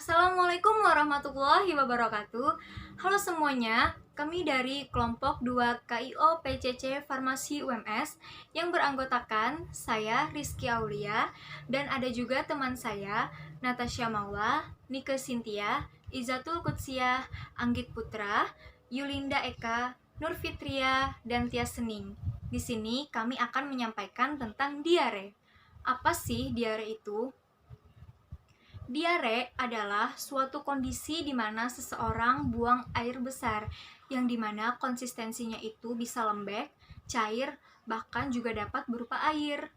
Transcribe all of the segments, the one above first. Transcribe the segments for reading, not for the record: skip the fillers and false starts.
Assalamualaikum warahmatullahi wabarakatuh. Halo semuanya, kami dari kelompok 2 KIO PCC Farmasi UMS yang beranggotakan saya Rizky Aulia dan ada juga teman saya Natasha Maula, Nike Cynthia, Izatul Kutsia, Anggit Putra, Yulinda Eka, Nur Fitria, dan Tia Sening. Di sini kami akan menyampaikan tentang diare. Apa sih diare itu? Diare adalah suatu kondisi di mana seseorang buang air besar, yang dimana konsistensinya itu bisa lembek, cair, bahkan juga dapat berupa air.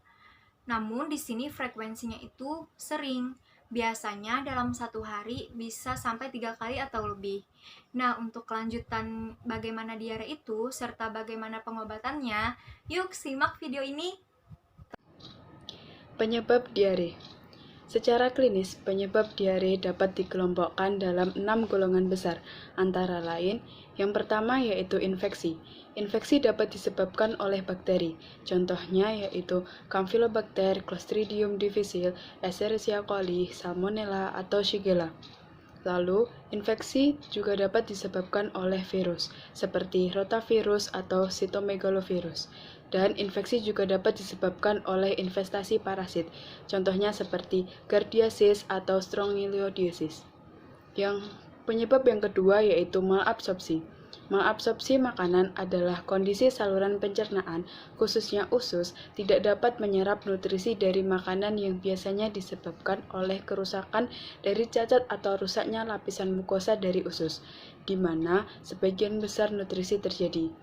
Namun di sini frekuensinya itu sering, biasanya dalam satu hari bisa sampai 3 kali atau lebih. Nah, untuk kelanjutan bagaimana diare itu, serta bagaimana pengobatannya, yuk simak video ini. Penyebab diare. Secara klinis, penyebab diare dapat dikelompokkan dalam 6 golongan besar, antara lain, yang pertama yaitu infeksi. Infeksi dapat disebabkan oleh bakteri, contohnya yaitu Campylobacter, Clostridium difficile, Escherichia coli, Salmonella, atau Shigella. Lalu, infeksi juga dapat disebabkan oleh virus, seperti rotavirus atau cytomegalovirus. Dan infeksi juga dapat disebabkan oleh infestasi parasit, contohnya seperti Giardiasis atau Strongyloidosis. Yang penyebab yang kedua yaitu malabsorpsi. Malabsorpsi makanan adalah kondisi saluran pencernaan, khususnya usus, tidak dapat menyerap nutrisi dari makanan yang biasanya disebabkan oleh kerusakan dari cacat atau rusaknya lapisan mukosa dari usus, di mana sebagian besar nutrisi terjadi.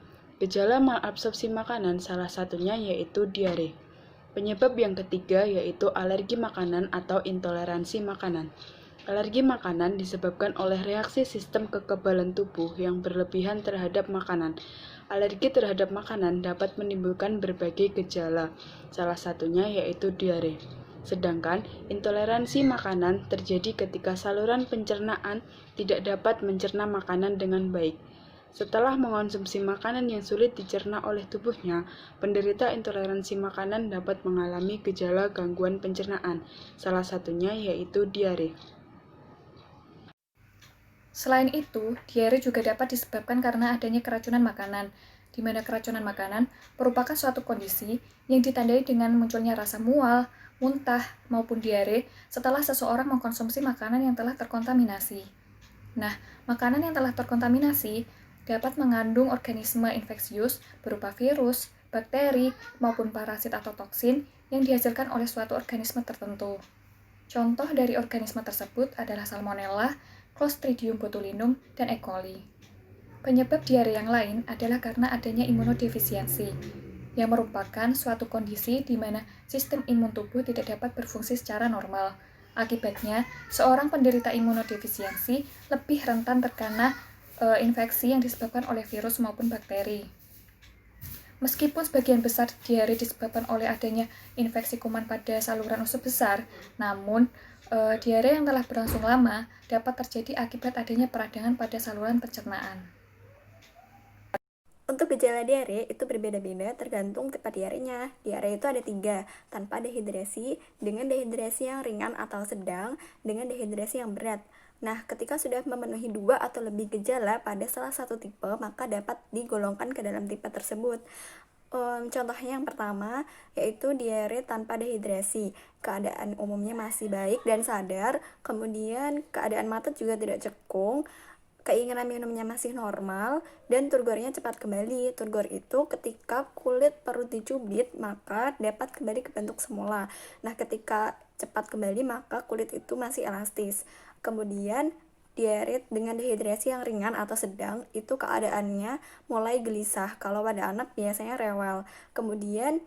Gejala malabsorpsi makanan salah satunya yaitu diare. Penyebab yang ketiga yaitu alergi makanan atau intoleransi makanan. Alergi makanan disebabkan oleh reaksi sistem kekebalan tubuh yang berlebihan terhadap makanan. Alergi terhadap makanan dapat menimbulkan berbagai gejala, salah satunya yaitu diare. Sedangkan intoleransi makanan terjadi ketika saluran pencernaan tidak dapat mencerna makanan dengan baik. Setelah mengonsumsi makanan yang sulit dicerna oleh tubuhnya, penderita intoleransi makanan dapat mengalami gejala gangguan pencernaan, salah satunya yaitu diare. Selain itu, diare juga dapat disebabkan karena adanya keracunan makanan, di mana keracunan makanan merupakan suatu kondisi yang ditandai dengan munculnya rasa mual, muntah, maupun diare setelah seseorang mengkonsumsi makanan yang telah terkontaminasi. Nah, makanan yang telah terkontaminasi dapat mengandung organisme infeksius berupa virus, bakteri, maupun parasit atau toksin yang dihasilkan oleh suatu organisme tertentu. Contoh dari organisme tersebut adalah Salmonella, Clostridium botulinum, dan E. coli. Penyebab diare yang lain adalah karena adanya imunodefisiensi, yang merupakan suatu kondisi di mana sistem imun tubuh tidak dapat berfungsi secara normal. Akibatnya, seorang penderita imunodefisiensi lebih rentan terkena infeksi yang disebabkan oleh virus maupun bakteri. Meskipun sebagian besar diare disebabkan oleh adanya infeksi kuman pada saluran usus besar, namun diare yang telah berlangsung lama dapat terjadi akibat adanya peradangan pada saluran pencernaan. Untuk gejala diare itu berbeda-beda tergantung tipe diarenya. Diare itu ada 3, tanpa dehidrasi, dengan dehidrasi yang ringan atau sedang, dengan dehidrasi yang berat. Nah, ketika sudah memenuhi 2 atau lebih gejala pada salah satu tipe, maka dapat digolongkan ke dalam tipe tersebut. Contohnya yang pertama, yaitu diare tanpa dehidrasi. Keadaan umumnya masih baik dan sadar, kemudian keadaan mata juga tidak cekung, keinginan minumnya masih normal, dan turgornya cepat kembali. Turgor itu ketika kulit perut dicubit, maka dapat kembali ke bentuk semula. Nah, ketika cepat kembali, maka kulit itu masih elastis. Kemudian, diare dengan dehidrasi yang ringan atau sedang, itu keadaannya mulai gelisah. Kalau pada anak biasanya rewel. Kemudian,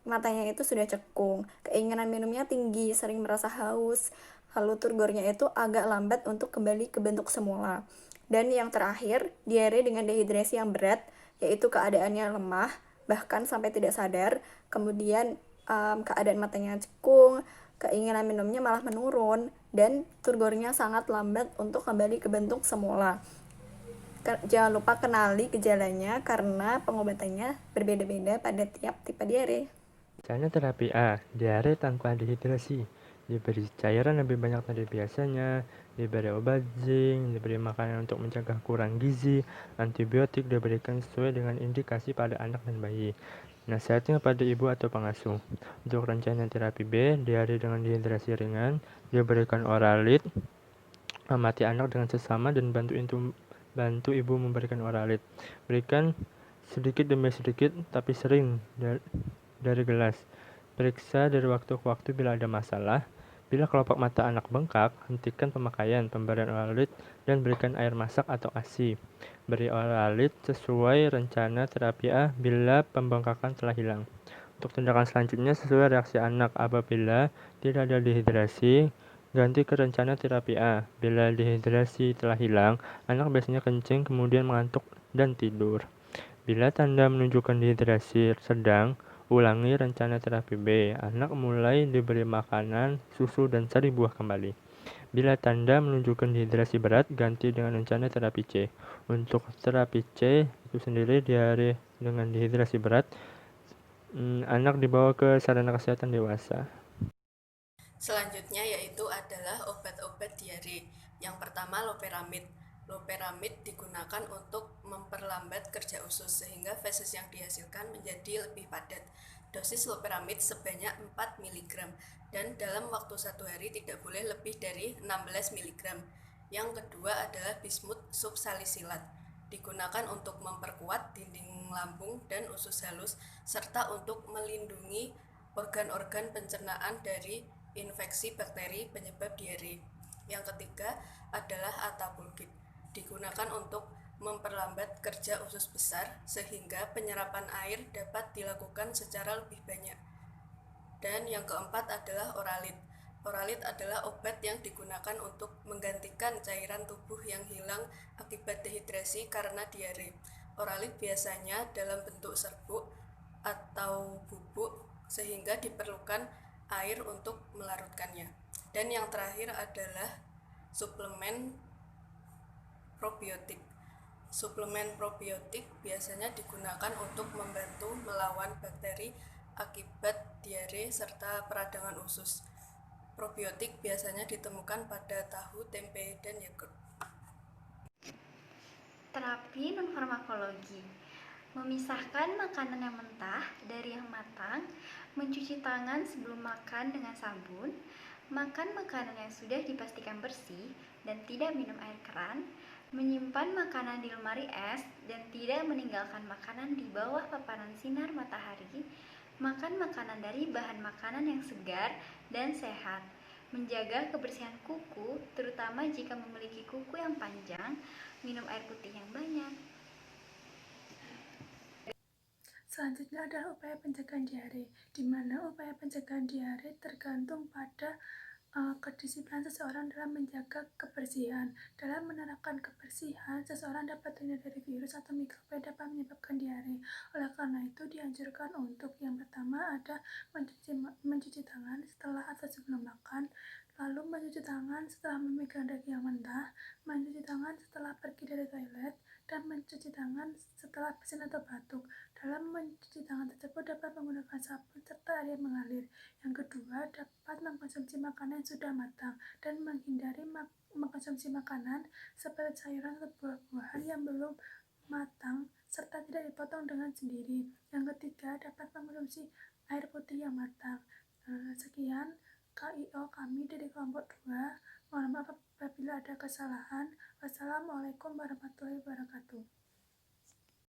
matanya itu sudah cekung, keinginan minumnya tinggi, sering merasa haus, lalu turgornya itu agak lambat untuk kembali ke bentuk semula. Dan yang terakhir, diare dengan dehidrasi yang berat, yaitu keadaannya lemah, bahkan sampai tidak sadar, kemudian keadaan matanya cekung, keinginan minumnya malah menurun, dan turgornya sangat lambat untuk kembali ke bentuk semula. Jangan lupa kenali gejalanya karena pengobatannya berbeda-beda pada tiap tipe diare. Misalnya terapi A, diare tanpa dehidrasi. diberi cairan lebih banyak dari biasanya, diberi obat zinc, diberi makanan untuk mencegah kurang gizi, antibiotik diberikan sesuai dengan indikasi pada anak dan bayi. Nasihatnya pada ibu atau pengasuh. Untuk rencana terapi B, diare dengan dehidrasi ringan, diberikan oralit, amati anak dengan sesama dan bantu ibu memberikan oralit. Berikan sedikit demi sedikit tapi sering dari gelas. Periksa dari waktu ke waktu bila ada masalah. Bila kelopak mata anak bengkak, hentikan pemakaian, pemberian oralit, dan berikan air masak atau ASI. Beri oralit sesuai rencana terapi A bila pembengkakan telah hilang. Untuk tindakan selanjutnya sesuai reaksi anak. Apabila tidak ada dehidrasi, ganti ke rencana terapi A. Bila dehidrasi telah hilang, anak biasanya kencing, kemudian mengantuk dan tidur. Bila tanda menunjukkan dehidrasi sedang, ulangi rencana terapi B. Anak mulai diberi makanan, susu, dan sari buah kembali. Bila tanda menunjukkan dehidrasi berat, ganti dengan rencana terapi C. Untuk terapi C itu sendiri, diare dengan dehidrasi berat, anak dibawa ke sarana kesehatan dewasa. Selanjutnya yaitu adalah obat-obat diare. Yang pertama loperamid. Loperamid digunakan untuk memperlambat kerja usus sehingga feses yang dihasilkan menjadi lebih padat. Dosis loperamid sebanyak 4 mg dan dalam waktu 1 hari tidak boleh lebih dari 16 mg. Yang kedua adalah bismut subsalisilat. Digunakan untuk memperkuat dinding lambung dan usus halus serta untuk melindungi organ-organ pencernaan dari infeksi bakteri penyebab diare. Yang ketiga adalah atapulgit. Digunakan untuk memperlambat kerja usus besar sehingga penyerapan air dapat dilakukan secara lebih banyak. Dan yang keempat adalah oralit. Oralit adalah obat yang digunakan untuk menggantikan cairan tubuh yang hilang akibat dehidrasi karena diare. Oralit biasanya dalam bentuk serbuk atau bubuk sehingga diperlukan air untuk melarutkannya. Dan yang terakhir adalah suplemen probiotik. Suplemen probiotik biasanya digunakan untuk membantu melawan bakteri akibat diare serta peradangan usus. Probiotik biasanya ditemukan pada tahu, tempe, dan yogurt. Terapi non-farmakologi. Memisahkan makanan yang mentah dari yang matang, mencuci tangan sebelum makan dengan sabun, makan makanan yang sudah dipastikan bersih dan tidak minum air keran, menyimpan makanan di lemari es dan tidak meninggalkan makanan di bawah paparan sinar matahari, makan makanan dari bahan makanan yang segar dan sehat, menjaga kebersihan kuku, terutama jika memiliki kuku yang panjang, minum air putih yang banyak. Selanjutnya adalah upaya pencegahan diare, di mana upaya pencegahan diare tergantung pada kedisiplinan seseorang dalam menjaga kebersihan. Dalam menerapkan kebersihan, seseorang dapat terhindar dari virus atau mikrob yang dapat menyebabkan diare. Oleh karena itu, dianjurkan untuk yang pertama ada mencuci tangan setelah atau sebelum makan, lalu mencuci tangan setelah memegang daging yang mentah, mencuci tangan setelah pergi dari toilet, dan mencuci tangan setelah bersin atau batuk. Dalam mencuci tangan tersebut dapat menggunakan sabun serta air yang mengalir. Yang kedua, dapat mengkonsumsi makanan yang sudah matang dan menghindari mengkonsumsi makanan seperti sayuran atau buah-buahan yang belum matang serta tidak dipotong dengan sendiri. Yang ketiga, dapat mengkonsumsi air putih yang matang. Sekian KIO kami dari kelompok 2. Mohon maaf apabila ada kesalahan. Wassalamualaikum warahmatullahi wabarakatuh.